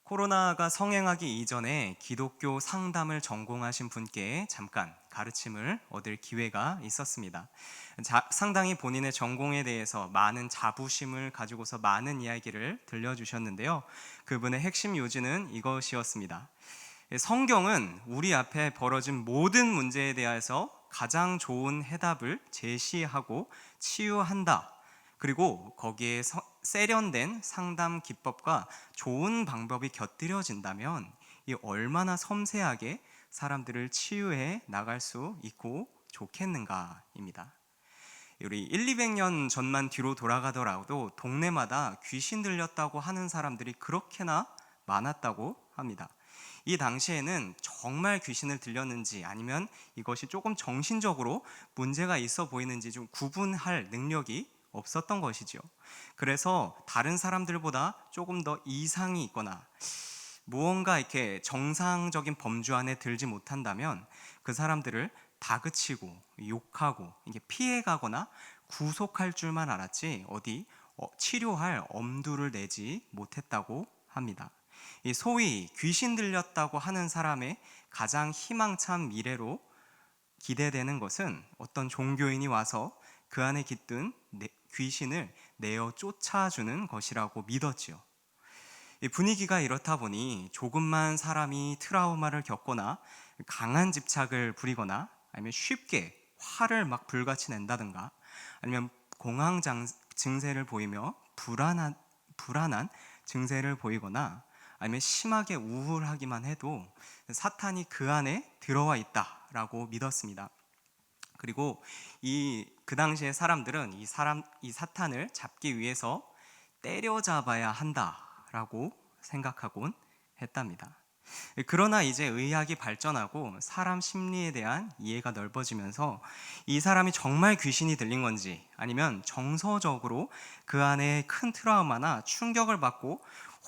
코로나가 성행하기 이전에 기독교 상담을 전공하신 분께 잠깐 가르침을 얻을 기회가 있었습니다. 상당히 본인의 전공에 대해서 많은 자부심을 가지고서 많은 이야기를 들려주셨는데요. 그분의 핵심 요지는 이것이었습니다. 성경은 우리 앞에 벌어진 모든 문제에 대해서 가장 좋은 해답을 제시하고 치유한다. 그리고 거기에 세련된 상담 기법과 좋은 방법이 곁들여진다면 이 얼마나 섬세하게 사람들을 치유해 나갈 수 있고 좋겠는가입니다. 우리 1, 200년 전만 뒤로 돌아가더라도 동네마다 귀신 들렸다고 하는 사람들이 그렇게나 많았다고 합니다. 이 당시에는 정말 귀신을 들렸는지 아니면 이것이 조금 정신적으로 문제가 있어 보이는지 좀 구분할 능력이 없었던 것이죠. 그래서 다른 사람들보다 조금 더 이상이 있거나 무언가 이렇게 정상적인 범주 안에 들지 못한다면 그 사람들을 다그치고 욕하고 이게 피해가거나 구속할 줄만 알았지 어디 치료할 엄두를 내지 못했다고 합니다. 이 소위 귀신 들렸다고 하는 사람의 가장 희망찬 미래로 기대되는 것은 어떤 종교인이 와서 그 안에 깃든 귀신을 내어 쫓아주는 것이라고 믿었지요. 이 분위기가 이렇다 보니 조금만 사람이 트라우마를 겪거나 강한 집착을 부리거나 아니면 쉽게 화를 막 불같이 낸다든가 아니면 공황 증세를 보이며 불안한 증세를 보이거나 아니면 심하게 우울하기만 해도 사탄이 그 안에 들어와 있다라고 믿었습니다. 그리고 그 당시의 사람들은 이 사탄을 잡기 위해서 때려잡아야 한다라고 생각하곤 했답니다. 그러나 이제 의학이 발전하고 사람 심리에 대한 이해가 넓어지면서 이 사람이 정말 귀신이 들린 건지 아니면 정서적으로 그 안에 큰 트라우마나 충격을 받고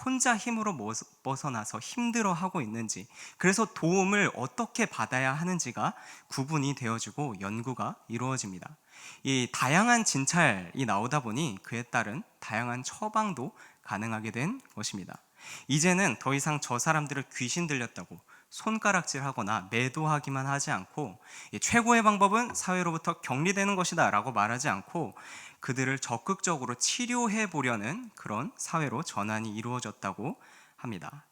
혼자 힘으로 벗어나서 힘들어하고 있는지, 그래서 도움을 어떻게 받아야 하는지가 구분이 되어지고 연구가 이루어집니다. 이 다양한 진찰이 나오다 보니 그에 따른 다양한 처방도 가능하게 된 것입니다. 이제는 더 이상 저 사람들을 귀신 들렸다고 손가락질하거나 매도하기만 하지 않고 최고의 방법은 사회로부터 격리되는 것이다 라고 말하지 않고 그들을 적극적으로 치료해 보려는 그런 사회로 전환이 이루어졌다고 합니다.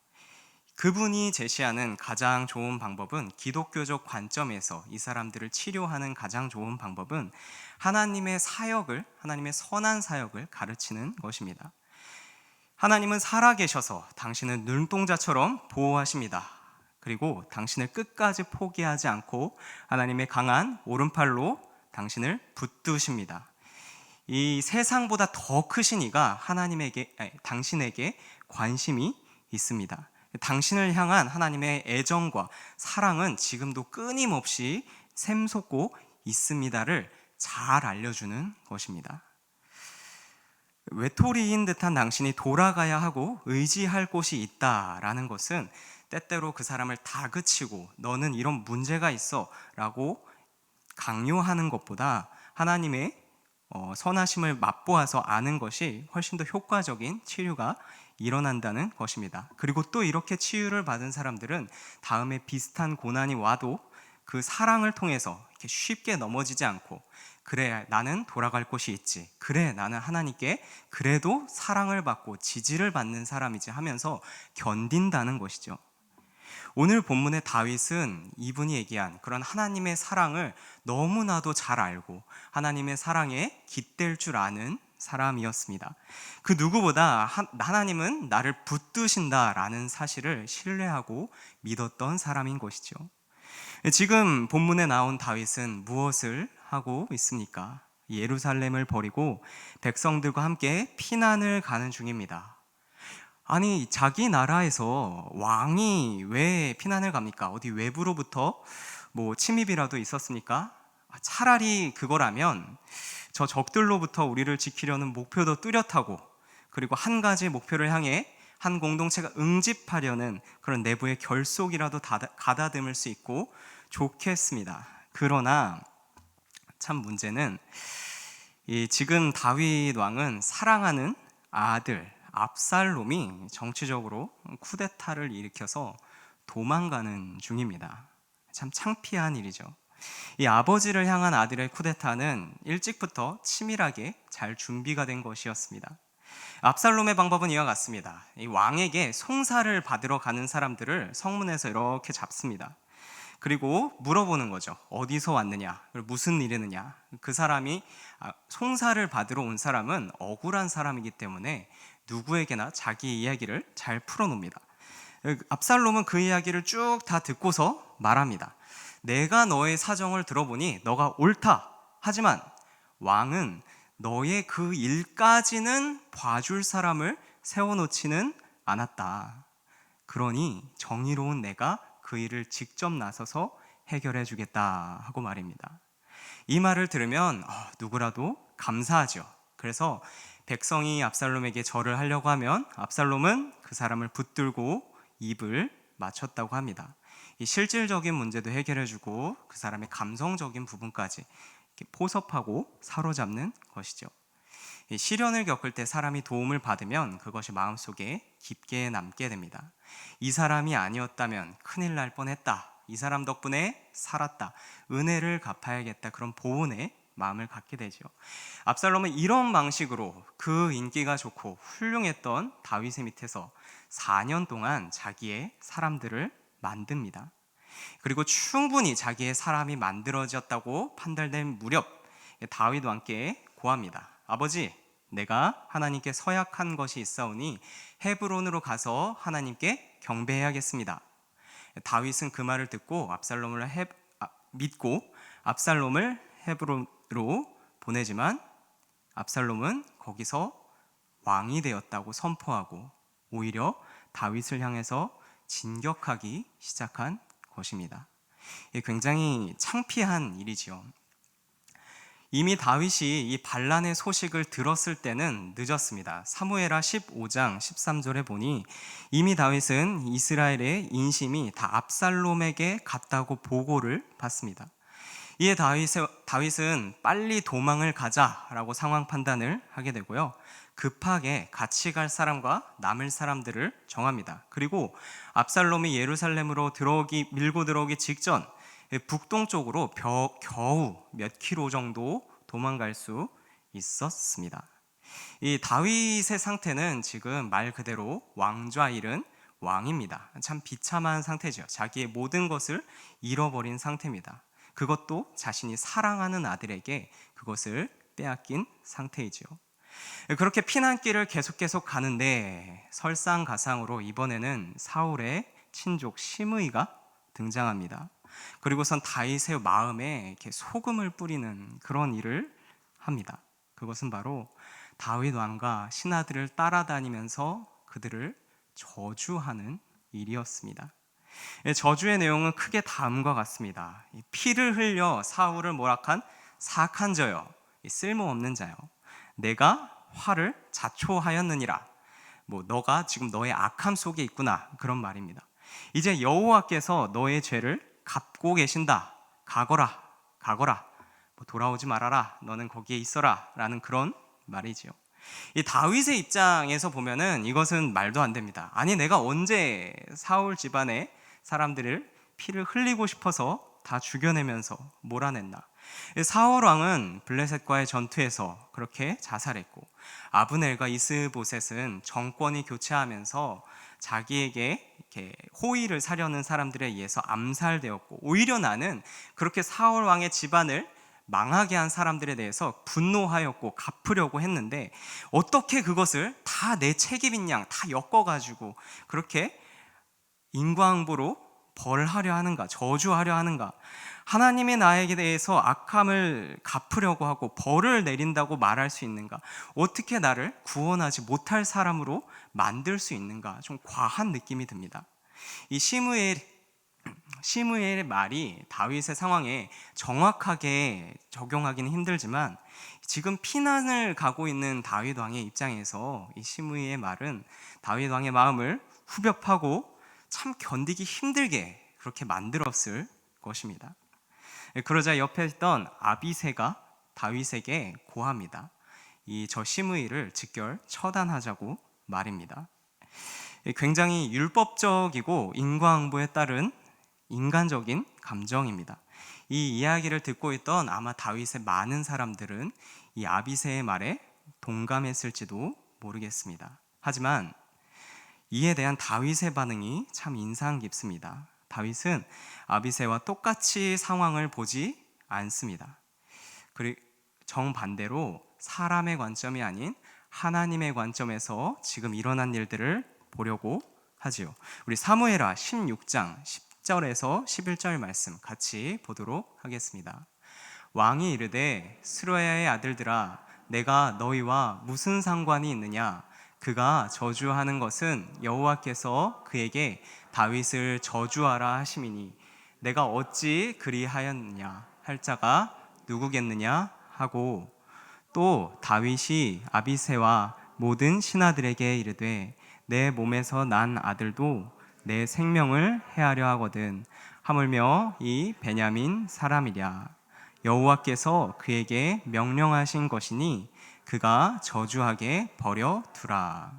그분이 제시하는 가장 좋은 방법은, 기독교적 관점에서 이 사람들을 치료하는 가장 좋은 방법은 하나님의 선한 사역을 가르치는 것입니다. 하나님은 살아계셔서 당신을 눈동자처럼 보호하십니다. 그리고 당신을 끝까지 포기하지 않고 하나님의 강한 오른팔로 당신을 붙드십니다. 이 세상보다 더 크신 이가 당신에게 관심이 있습니다. 당신을 향한 하나님의 애정과 사랑은 지금도 끊임없이 샘솟고 있습니다를 잘 알려주는 것입니다. 외톨이인 듯한 당신이 돌아가야 하고 의지할 곳이 있다라는 것은 때때로 그 사람을 다그치고 너는 이런 문제가 있어 라고 강요하는 것보다 하나님의 선하심을 맛보아서 아는 것이 훨씬 더 효과적인 치료가 일어난다는 것입니다. 그리고 또 이렇게 치유를 받은 사람들은 다음에 비슷한 고난이 와도 그 사랑을 통해서 이렇게 쉽게 넘어지지 않고, 그래 나는 돌아갈 곳이 있지, 그래 나는 하나님께 그래도 사랑을 받고 지지를 받는 사람이지 하면서 견딘다는 것이죠. 오늘 본문의 다윗은 이분이 얘기한 그런 하나님의 사랑을 너무나도 잘 알고 하나님의 사랑에 깃댈 줄 아는 사람이었습니다. 그 누구보다 하나님은 나를 붙드신다라는 사실을 신뢰하고 믿었던 사람인 것이죠. 지금 본문에 나온 다윗은 무엇을 하고 있습니까? 예루살렘을 버리고 백성들과 함께 피난을 가는 중입니다. 아니, 자기 나라에서 왕이 왜 피난을 갑니까? 어디 외부로부터 침입이라도 있었습니까? 차라리 그거라면 저 적들로부터 우리를 지키려는 목표도 뚜렷하고, 그리고 한 가지 목표를 향해 한 공동체가 응집하려는 그런 내부의 결속이라도 가다듬을 수 있고 좋겠습니다. 그러나 참 문제는 지금 다윗 왕은 사랑하는 압살롬이 정치적으로 쿠데타를 일으켜서 도망가는 중입니다. 참 창피한 일이죠. 이 아버지를 향한 아들의 쿠데타는 일찍부터 치밀하게 잘 준비가 된 것이었습니다. 압살롬의 방법은 이와 같습니다. 이 왕에게 송사를 받으러 가는 사람들을 성문에서 이렇게 잡습니다. 그리고 물어보는 거죠. 어디서 왔느냐, 무슨 일이느냐. 그 사람이 송사를 받으러 온 사람은 억울한 사람이기 때문에 누구에게나 자기 이야기를 잘 풀어놓습니다. 압살롬은 그 이야기를 쭉 다 듣고서 말합니다. 내가 너의 사정을 들어보니 너가 옳다. 하지만 왕은 너의 그 일까지는 봐줄 사람을 세워놓지는 않았다. 그러니 정의로운 내가 그 일을 직접 나서서 해결해 주겠다 하고 말입니다. 이 말을 들으면 누구라도 감사하죠. 그래서 백성이 압살롬에게 절을 하려고 하면 압살롬은 그 사람을 붙들고 입을 맞췄다고 합니다. 이 실질적인 문제도 해결해주고 그 사람의 감성적인 부분까지 이렇게 포섭하고 사로잡는 것이죠. 이 시련을 겪을 때 사람이 도움을 받으면 그것이 마음속에 깊게 남게 됩니다. 이 사람이 아니었다면 큰일 날 뻔했다. 이 사람 덕분에 살았다. 은혜를 갚아야겠다. 그런 보온의 마음을 갖게 되죠. 압살롬은 이런 방식으로 그 인기가 좋고 훌륭했던 다윗의 밑에서 4년 동안 자기의 사람들을 만듭니다. 그리고 충분히 자기의 사람이 만들어졌다고 판단된 무렵 다윗 왕께 고합니다. 아버지, 내가 하나님께 서약한 것이 있사오니 헤브론으로 가서 하나님께 경배해야겠습니다. 다윗은 그 말을 듣고 믿고 압살롬을 헤브론으로 보내지만 압살롬은 거기서 왕이 되었다고 선포하고 오히려 다윗을 향해서 진격하기 시작한 것입니다. 굉장히 창피한 일이지요. 이미 다윗이 이 반란의 소식을 들었을 때는 늦었습니다. 사무엘하 15장 13절에 보니 이미 다윗은 이스라엘의 인심이 다 압살롬에게 갔다고 보고를 받습니다. 이에 다윗은 빨리 도망을 가자라고 상황 판단을 하게 되고요. 급하게 같이 갈 사람과 남을 사람들을 정합니다. 그리고 압살롬이 예루살렘으로 밀고 들어오기 직전 북동쪽으로 겨우 몇 킬로 정도 도망갈 수 있었습니다. 이 다윗의 상태는 지금 말 그대로 왕좌 잃은 왕입니다. 참 비참한 상태죠. 자기의 모든 것을 잃어버린 상태입니다. 그것도 자신이 사랑하는 아들에게 그것을 빼앗긴 상태이죠. 그렇게 피난길을 계속 가는데 설상가상으로 이번에는 사울의 친족 시므이가 등장합니다. 그리고선 다윗의 마음에 이렇게 소금을 뿌리는 그런 일을 합니다. 그것은 바로 다윗 왕과 신하들을 따라다니면서 그들을 저주하는 일이었습니다. 저주의 내용은 크게 다음과 같습니다. 피를 흘려 사울을 모락한 사악한 자여, 쓸모없는 자여, 내가 화를 자초하였느니라. 너가 지금 너의 악함 속에 있구나, 그런 말입니다. 이제 여호와께서 너의 죄를 갚고 계신다. 가거라. 돌아오지 말아라. 너는 거기에 있어라. 라는 그런 말이지요. 이 다윗의 입장에서 보면은 이것은 말도 안 됩니다. 아니, 내가 언제 사울 집안의 사람들을 피를 흘리고 싶어서 다 죽여내면서 몰아냈나. 사울 왕은 블레셋과의 전투에서 그렇게 자살했고, 아브넬과 이스보셋은 정권이 교체하면서 자기에게 이렇게 호의를 사려는 사람들에 의해서 암살되었고, 오히려 나는 그렇게 사울 왕의 집안을 망하게 한 사람들에 대해서 분노하였고 갚으려고 했는데 어떻게 그것을 다 내 책임인 양 다 엮어가지고 그렇게 인과응보로 벌하려 하는가, 저주하려 하는가. 하나님의 나에게 대해서 악함을 갚으려고 하고 벌을 내린다고 말할 수 있는가? 어떻게 나를 구원하지 못할 사람으로 만들 수 있는가? 좀 과한 느낌이 듭니다. 이 시므엘의 말이 다윗의 상황에 정확하게 적용하기는 힘들지만 지금 피난을 가고 있는 다윗 왕의 입장에서 이 시므엘의 말은 다윗 왕의 마음을 후벼파고 참 견디기 힘들게 그렇게 만들었을 것입니다. 그러자 옆에 있던 아비새가 다윗에게 고합니다. 저 시므이를 즉결 처단하자고 말입니다. 굉장히 율법적이고 인과응보에 따른 인간적인 감정입니다. 이 이야기를 듣고 있던 아마 다윗의 많은 사람들은 이 아비새의 말에 동감했을지도 모르겠습니다. 하지만 이에 대한 다윗의 반응이 참 인상 깊습니다. 다윗은 아비새와 똑같이 상황을 보지 않습니다. 그리고 정반대로 사람의 관점이 아닌 하나님의 관점에서 지금 일어난 일들을 보려고 하지요. 우리 사무엘하 16장 10절에서 11절 말씀 같이 보도록 하겠습니다. 왕이 이르되 스루야의 아들들아 내가 너희와 무슨 상관이 있느냐? 그가 저주하는 것은 여호와께서 그에게 다윗을 저주하라 하심이니 내가 어찌 그리하였느냐 할 자가 누구겠느냐 하고, 또 다윗이 아비새와 모든 신하들에게 이르되 내 몸에서 난 아들도 내 생명을 해하려 하거든 하물며 이 베냐민 사람이랴. 여호와께서 그에게 명령하신 것이니 그가 저주하게 버려 두라.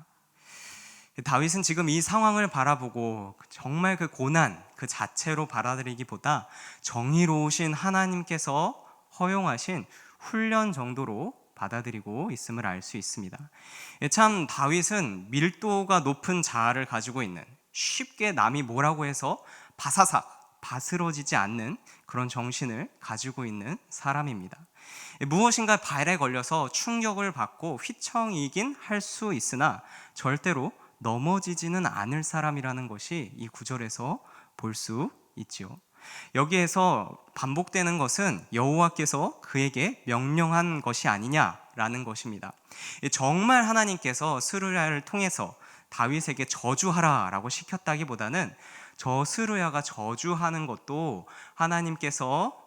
다윗은 지금 이 상황을 바라보고 정말 그 고난 그 자체로 받아들이기보다 정의로우신 하나님께서 허용하신 훈련 정도로 받아들이고 있음을 알 수 있습니다. 참 다윗은 밀도가 높은 자아를 가지고 있는, 쉽게 남이 뭐라고 해서 바사삭 바스러지지 않는 그런 정신을 가지고 있는 사람입니다. 무엇인가 발에 걸려서 충격을 받고 휘청이긴 할 수 있으나 절대로 넘어지지는 않을 사람이라는 것이 이 구절에서 볼 수 있지요. 여기에서 반복되는 것은 여호와께서 그에게 명령한 것이 아니냐라는 것입니다. 정말 하나님께서 스루야를 통해서 다윗에게 저주하라라고 시켰다기보다는 저 스루야가 저주하는 것도 하나님께서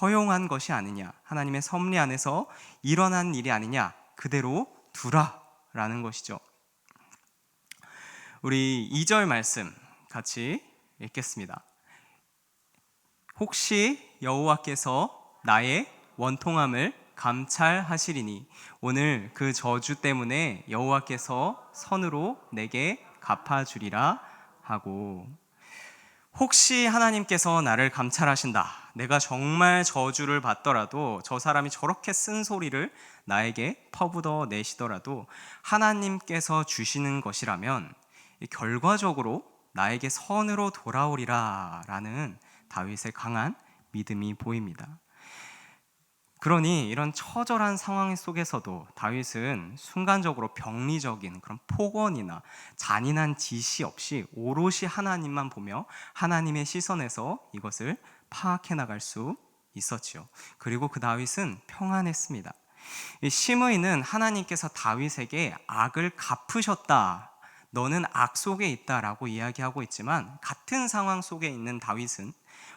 허용한 것이 아니냐, 하나님의 섭리 안에서 일어난 일이 아니냐, 그대로 두라라는 것이죠. 우리 2절 말씀 같이 읽겠습니다. 혹시 여호와께서 나의 원통함을 감찰하시리니 오늘 그 저주 때문에 여호와께서 선으로 내게 갚아주리라 하고, 혹시 하나님께서 나를 감찰하신다, 내가 정말 저주를 받더라도 저 사람이 저렇게 쓴소리를 나에게 퍼붓어 내시더라도 하나님께서 주시는 것이라면 결과적으로 나에게 선으로 돌아오리라 라는 다윗의 강한 믿음이 보입니다. 그러니 이런 처절한 상황 속에서도 다윗은 순간적으로 병리적인 그런 폭언이나 잔인한 지시 없이 오롯이 하나님만 보며 하나님의 시선에서 이것을 파악해 나갈 수 있었지요. 그리고 그 다윗은 평안했습니다. 시므이는 하나님께서 다윗에게 악을 갚으셨다, 너는 악 속에 있다라고 이야기하고 있지만, 같은 상황 속에 있는 다윗은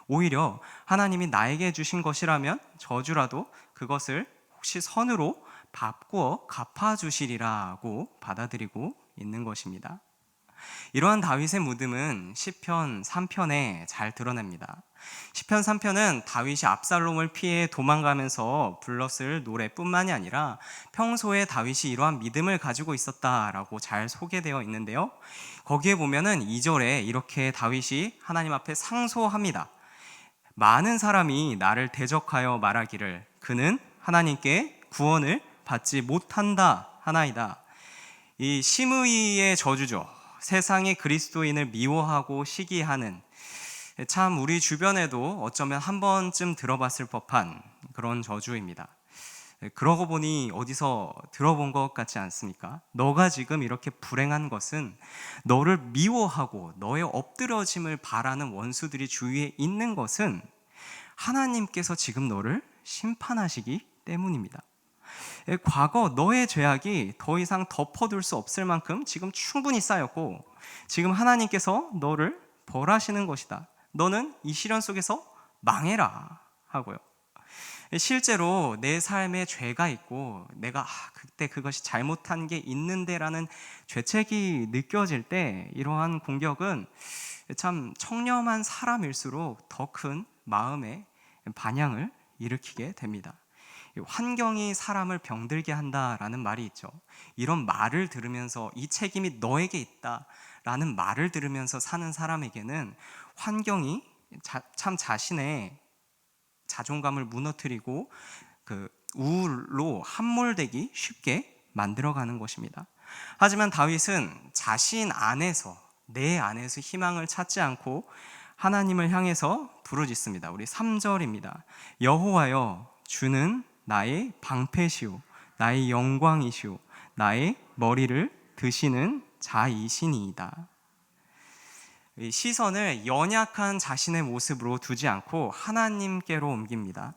오히려 하나님이 나에게 주신 것이라면 저주라도 그것을 혹시 선으로 바꾸어 갚아주시리라고 받아들이고 있는 것입니다. 이러한 다윗의 믿음은 시편 3편에 잘 드러냅니다. 시편 3편은 다윗이 압살롬을 피해 도망가면서 불렀을 노래뿐만이 아니라 평소에 다윗이 이러한 믿음을 가지고 있었다라고 잘 소개되어 있는데요. 거기에 보면은 2절에 이렇게 다윗이 하나님 앞에 상소합니다. 많은 사람이 나를 대적하여 말하기를 그는 하나님께 구원을 받지 못한다 하나이다. 이 시므이의 저주죠. 세상의 그리스도인을 미워하고 시기하는, 참 우리 주변에도 어쩌면 한 번쯤 들어봤을 법한 그런 저주입니다. 그러고 보니 어디서 들어본 것 같지 않습니까? 너가 지금 이렇게 불행한 것은 너를 미워하고 너의 엎드러짐을 바라는 원수들이 주위에 있는 것은 하나님께서 지금 너를 심판하시기 때문입니다. 과거 너의 죄악이 더 이상 덮어둘 수 없을 만큼 지금 충분히 쌓였고 지금 하나님께서 너를 벌하시는 것이다. 너는 이 시련 속에서 망해라 하고요. 실제로 내 삶에 죄가 있고 내가 그때 그것이 잘못한 게 있는데라는 죄책이 느껴질 때 이러한 공격은 참 청렴한 사람일수록 더 큰 마음의 반향을 일으키게 됩니다. 환경이 사람을 병들게 한다라는 말이 있죠. 이런 말을 들으면서 이 책임이 너에게 있다라는 말을 들으면서 사는 사람에게는 환경이 참 자신의 자존감을 무너뜨리고 그 우울로 함몰되기 쉽게 만들어가는 것입니다. 하지만 다윗은 자신 안에서, 내 안에서 희망을 찾지 않고 하나님을 향해서 부르짖습니다. 우리 3절입니다. 여호와여, 주는 나의 방패시오, 나의 영광이시오, 나의 머리를 드시는 자이시니이다. 시선을 연약한 자신의 모습으로 두지 않고 하나님께로 옮깁니다.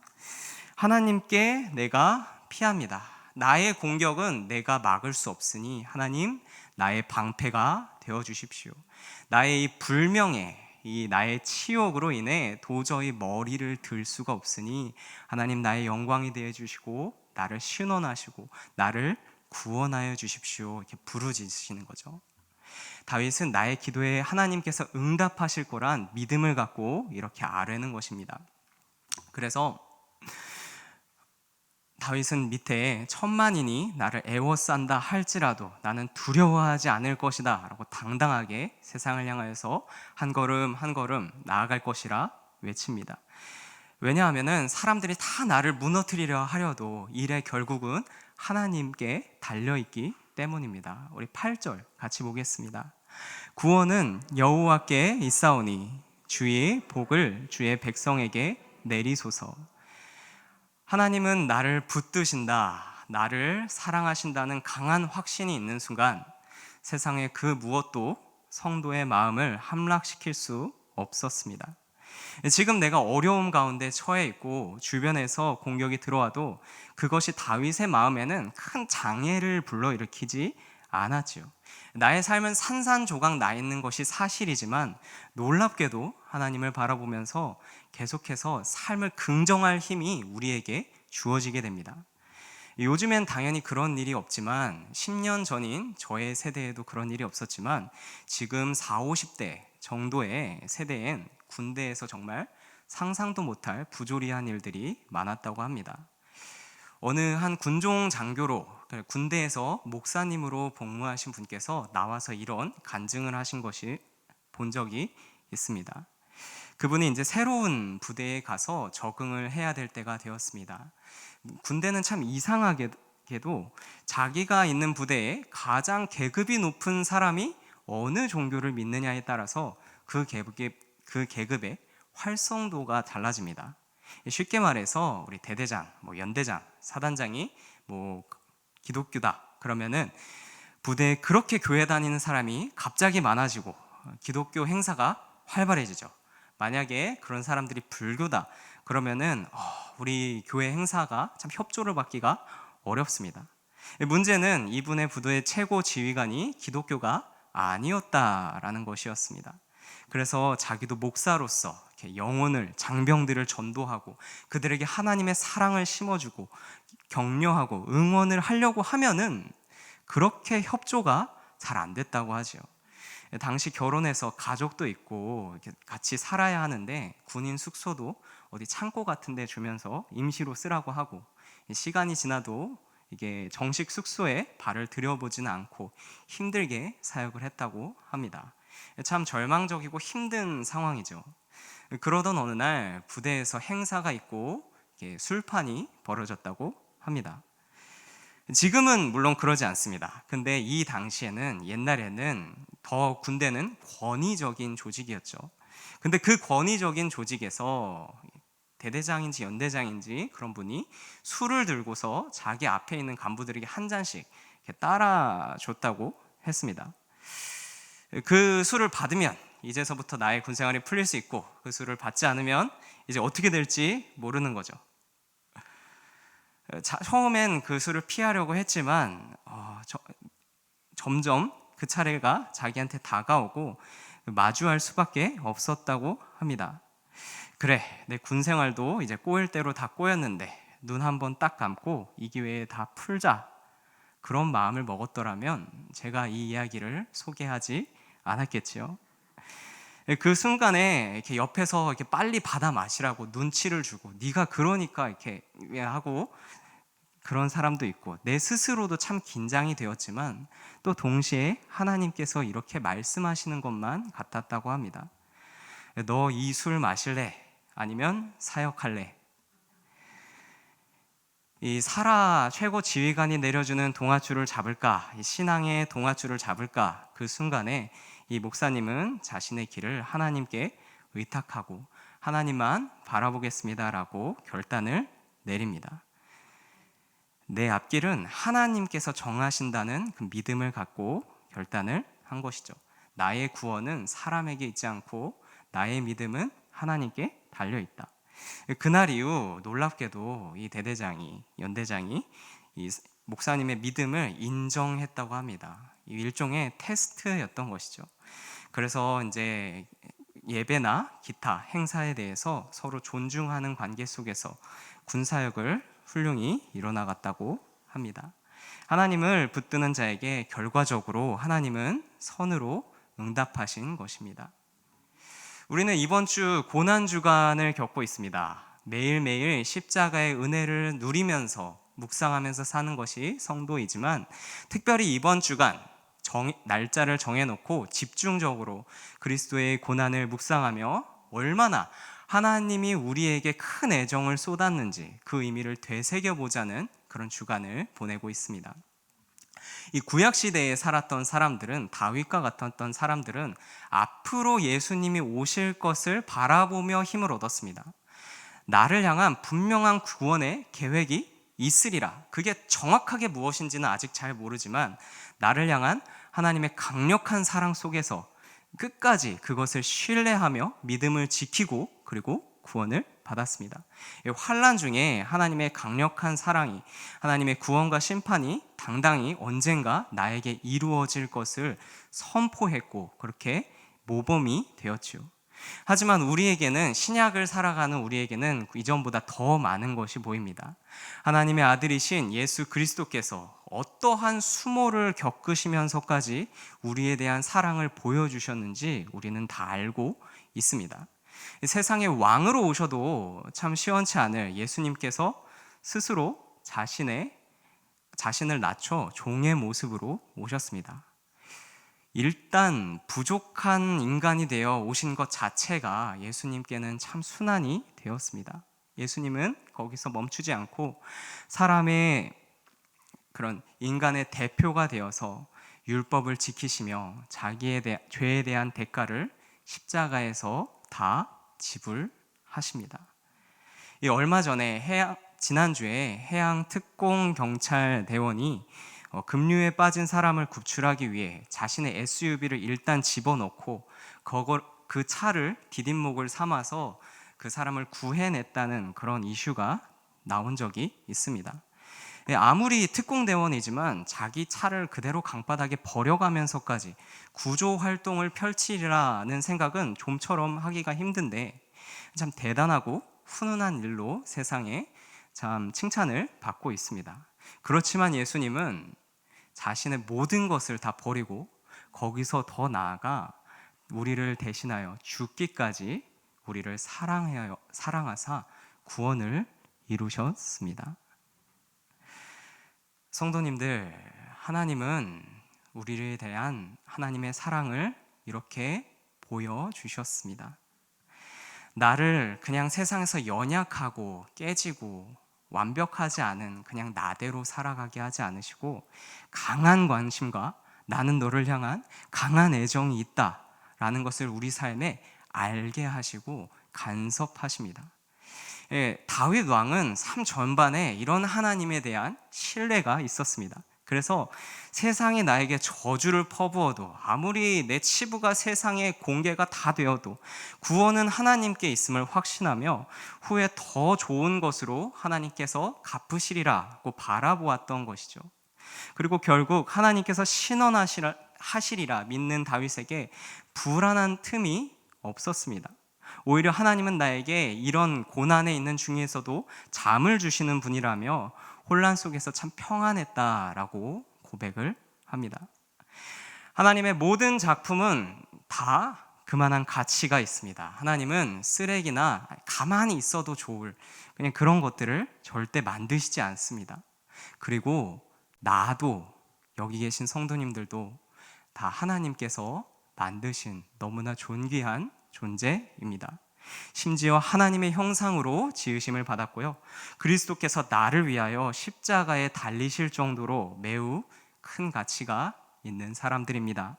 하나님께 내가 피합니다. 나의 공격은 내가 막을 수 없으니 하나님, 나의 방패가 되어 주십시오. 나의 이 불명예, 이 나의 치욕으로 인해 도저히 머리를 들 수가 없으니 하나님, 나의 영광이 되어 주시고 나를 신원하시고 나를 구원하여 주십시오. 이렇게 부르짖으시는 거죠. 다윗은 나의 기도에 하나님께서 응답하실 거란 믿음을 갖고 이렇게 아뢰는 것입니다. 그래서 다윗은 밑에 천만인이 나를 애워싼다 할지라도 나는 두려워하지 않을 것이다 라고 당당하게 세상을 향하여서 한 걸음 한 걸음 나아갈 것이라 외칩니다. 왜냐하면 사람들이 다 나를 무너뜨리려 하려도 일의 결국은 하나님께 달려있기 때문입니다. 우리 8절 같이 보겠습니다. 구원은 여호와께 있사오니 주의 복을 주의 백성에게 내리소서. 하나님은 나를 붙드신다, 나를 사랑하신다는 강한 확신이 있는 순간 세상의 그 무엇도 성도의 마음을 함락시킬 수 없었습니다. 지금 내가 어려움 가운데 처해 있고 주변에서 공격이 들어와도 그것이 다윗의 마음에는 큰 장애를 불러일으키지 않았지요. 나의 삶은 산산조각 나 있는 것이 사실이지만 놀랍게도 하나님을 바라보면서 계속해서 삶을 긍정할 힘이 우리에게 주어지게 됩니다. 요즘엔 당연히 그런 일이 없지만 10년 전인 저의 세대에도 그런 일이 없었지만 지금 40, 50대 정도의 세대엔 군대에서 정말 상상도 못할 부조리한 일들이 많았다고 합니다. 어느 한 군종 장교로 군대에서 목사님으로 복무하신 분께서 나와서 이런 간증을 하신 것이 본 적이 있습니다. 그분이 이제 새로운 부대에 가서 적응을 해야 될 때가 되었습니다. 군대는 참 이상하게도 자기가 있는 부대에 가장 계급이 높은 사람이 어느 종교를 믿느냐에 따라서 그 계급의 활성도가 달라집니다. 쉽게 말해서 우리 대대장, 연대장, 사단장이 기독교다 그러면은 부대에 그렇게 교회 다니는 사람이 갑자기 많아지고 기독교 행사가 활발해지죠. 만약에 그런 사람들이 불교다 그러면은 우리 교회 행사가 참 협조를 받기가 어렵습니다. 문제는 이분의 부대의 최고 지휘관이 기독교가 아니었다라는 것이었습니다. 그래서 자기도 목사로서 영혼을, 장병들을 전도하고 그들에게 하나님의 사랑을 심어주고 격려하고 응원을 하려고 하면은 그렇게 협조가 잘 안 됐다고 하죠. 당시 결혼해서 가족도 있고 같이 살아야 하는데 군인 숙소도 어디 창고 같은 데 주면서 임시로 쓰라고 하고 시간이 지나도 이게 정식 숙소에 발을 들여보지는 않고 힘들게 사역을 했다고 합니다. 참 절망적이고 힘든 상황이죠. 그러던 어느 날 부대에서 행사가 있고 술판이 벌어졌다고 합니다. 지금은 물론 그러지 않습니다. 근데 이 당시에는, 옛날에는 더 군대는 권위적인 조직이었죠. 근데 그 권위적인 조직에서 대대장인지 연대장인지 그런 분이 술을 들고서 자기 앞에 있는 간부들에게 한 잔씩 따라줬다고 했습니다. 그 술을 받으면 이제서부터 나의 군생활이 풀릴 수 있고 그 술을 받지 않으면 이제 어떻게 될지 모르는 거죠. 처음엔 그 술을 피하려고 했지만 점점 그 차례가 자기한테 다가오고 마주할 수밖에 없었다고 합니다. 그래, 내 군생활도 이제 꼬일 대로 다 꼬였는데 눈 한번 딱 감고 이 기회에 다 풀자, 그런 마음을 먹었더라면 제가 이 이야기를 소개하지 않았겠지요. 그 순간에 이렇게 옆에서 이렇게 빨리 받아 마시라고 눈치를 주고 네가 그러니까 이렇게 하고 그런 사람도 있고 내 스스로도 참 긴장이 되었지만 또 동시에 하나님께서 이렇게 말씀하시는 것만 같았다고 합니다. 너 이 술 마실래? 아니면 사역할래? 이 사라 최고 지휘관이 내려주는 동아줄을 잡을까? 이 신앙의 동아줄을 잡을까? 그 순간에 이 목사님은 자신의 길을 하나님께 의탁하고 하나님만 바라보겠습니다라고 결단을 내립니다. 내 앞길은 하나님께서 정하신다는 그 믿음을 갖고 결단을 한 것이죠. 나의 구원은 사람에게 있지 않고 나의 믿음은 하나님께 달려있다. 그날 이후 놀랍게도 이 연대장이 이 목사님의 믿음을 인정했다고 합니다. 일종의 테스트였던 것이죠. 그래서 이제 예배나 기타 행사에 대해서 서로 존중하는 관계 속에서 군사역을 훌륭히 이뤄나갔다고 합니다. 하나님을 붙드는 자에게 결과적으로 하나님은 선으로 응답하신 것입니다. 우리는 이번 주 고난주간을 겪고 있습니다. 매일매일 십자가의 은혜를 누리면서 묵상하면서 사는 것이 성도이지만 특별히 이번 주간 날짜를 정해놓고 집중적으로 그리스도의 고난을 묵상하며 얼마나 하나님이 우리에게 큰 애정을 쏟았는지 그 의미를 되새겨보자는 그런 주간을 보내고 있습니다. 이 구약시대에 살았던 사람들은, 다윗과 같았던 사람들은 앞으로 예수님이 오실 것을 바라보며 힘을 얻었습니다. 나를 향한 분명한 구원의 계획이 있으리라. 그게 정확하게 무엇인지는 아직 잘 모르지만 나를 향한 하나님의 강력한 사랑 속에서 끝까지 그것을 신뢰하며 믿음을 지키고 그리고 구원을 받았습니다. 환난 중에 하나님의 강력한 사랑이, 하나님의 구원과 심판이 당당히 언젠가 나에게 이루어질 것을 선포했고 그렇게 모범이 되었죠. 하지만 우리에게는, 신약을 살아가는 우리에게는 이전보다 더 많은 것이 보입니다. 하나님의 아들이신 예수 그리스도께서 어떠한 수모를 겪으시면서까지 우리에 대한 사랑을 보여주셨는지 우리는 다 알고 있습니다. 세상의 왕으로 오셔도 참 시원치 않을 예수님께서 스스로 자신을 낮춰 종의 모습으로 오셨습니다. 일단 부족한 인간이 되어 오신 것 자체가 예수님께는 참 순환이 되었습니다. 예수님은 거기서 멈추지 않고 사람의 그런 인간의 대표가 되어서 율법을 지키시며 자기의 죄에 대한 대가를 십자가에서 다 지불하십니다. 얼마 전에 지난주에 해양특공경찰대원이 급류에 빠진 사람을 구출하기 위해 자신의 SUV를 일단 집어넣고 그 차를 디딤목을 삼아서 그 사람을 구해냈다는 그런 이슈가 나온 적이 있습니다. 아무리 특공대원이지만 자기 차를 그대로 강바닥에 버려가면서까지 구조활동을 펼치리라는 생각은 좀처럼 하기가 힘든데 참 대단하고 훈훈한 일로 세상에 참 칭찬을 받고 있습니다. 그렇지만 예수님은 자신의 모든 것을 다 버리고 거기서 더 나아가 우리를 대신하여 죽기까지 우리를 사랑하사 구원을 이루셨습니다. 성도님들, 하나님은 우리에 대한 하나님의 사랑을 이렇게 보여주셨습니다. 나를 그냥 세상에서 연약하고 깨지고 완벽하지 않은 그냥 나대로 살아가게 하지 않으시고 강한 관심과 나는 너를 향한 강한 애정이 있다라는 것을 우리 삶에 알게 하시고 간섭하십니다. 다윗 왕은 삶 전반에 이런 하나님에 대한 신뢰가 있었습니다. 그래서 세상이 나에게 저주를 퍼부어도, 아무리 내 치부가 세상에 공개가 다 되어도 구원은 하나님께 있음을 확신하며 후에 더 좋은 것으로 하나님께서 갚으시리라고 바라보았던 것이죠. 그리고 결국 하나님께서 신원하시리라 믿는 다윗에게 불안한 틈이 없었습니다. 오히려 하나님은 나에게 이런 고난에 있는 중에서도 잠을 주시는 분이라며 혼란 속에서 참 평안했다라고 고백을 합니다. 하나님의 모든 작품은 다 그만한 가치가 있습니다. 하나님은 쓰레기나 가만히 있어도 좋을 그냥 그런 것들을 절대 만드시지 않습니다. 그리고 나도, 여기 계신 성도님들도 다 하나님께서 만드신 너무나 존귀한 존재입니다. 심지어 하나님의 형상으로 지으심을 받았고요. 그리스도께서 나를 위하여 십자가에 달리실 정도로 매우 큰 가치가 있는 사람들입니다.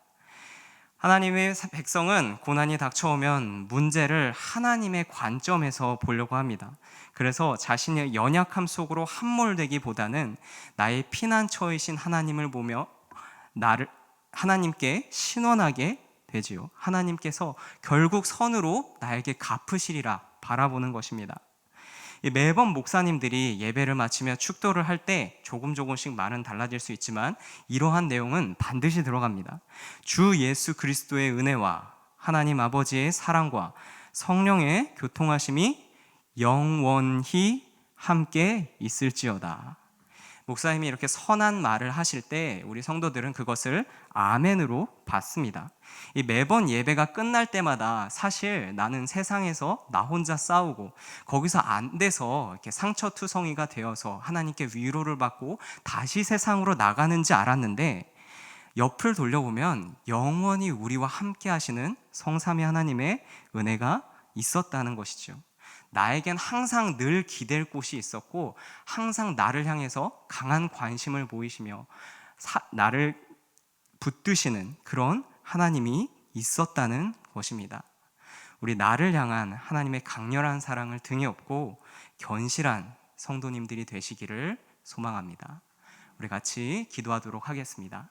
하나님의 백성은 고난이 닥쳐오면 문제를 하나님의 관점에서 보려고 합니다. 그래서 자신의 연약함 속으로 함몰되기보다는 나의 피난처이신 하나님을 보며 나를 하나님께 신원하게 되지요. 하나님께서 결국 선으로 나에게 갚으시리라 바라보는 것입니다. 매번 목사님들이 예배를 마치며 축도를 할 때 조금씩 말은 달라질 수 있지만 이러한 내용은 반드시 들어갑니다. 주 예수 그리스도의 은혜와 하나님 아버지의 사랑과 성령의 교통하심이 영원히 함께 있을지어다. 목사님이 이렇게 선한 말을 하실 때 우리 성도들은 그것을 아멘으로 받습니다. 매번 예배가 끝날 때마다 사실 나는 세상에서 나 혼자 싸우고 거기서 안 돼서 이렇게 상처투성이가 되어서 하나님께 위로를 받고 다시 세상으로 나가는지 알았는데, 옆을 돌려보면 영원히 우리와 함께 하시는 성삼위 하나님의 은혜가 있었다는 것이죠. 나에겐 항상 늘 기댈 곳이 있었고 항상 나를 향해서 강한 관심을 보이시며 나를 붙드시는 그런 하나님이 있었다는 것입니다. 우리 나를 향한 하나님의 강렬한 사랑을 등에 업고 견실한 성도님들이 되시기를 소망합니다. 우리 같이 기도하도록 하겠습니다.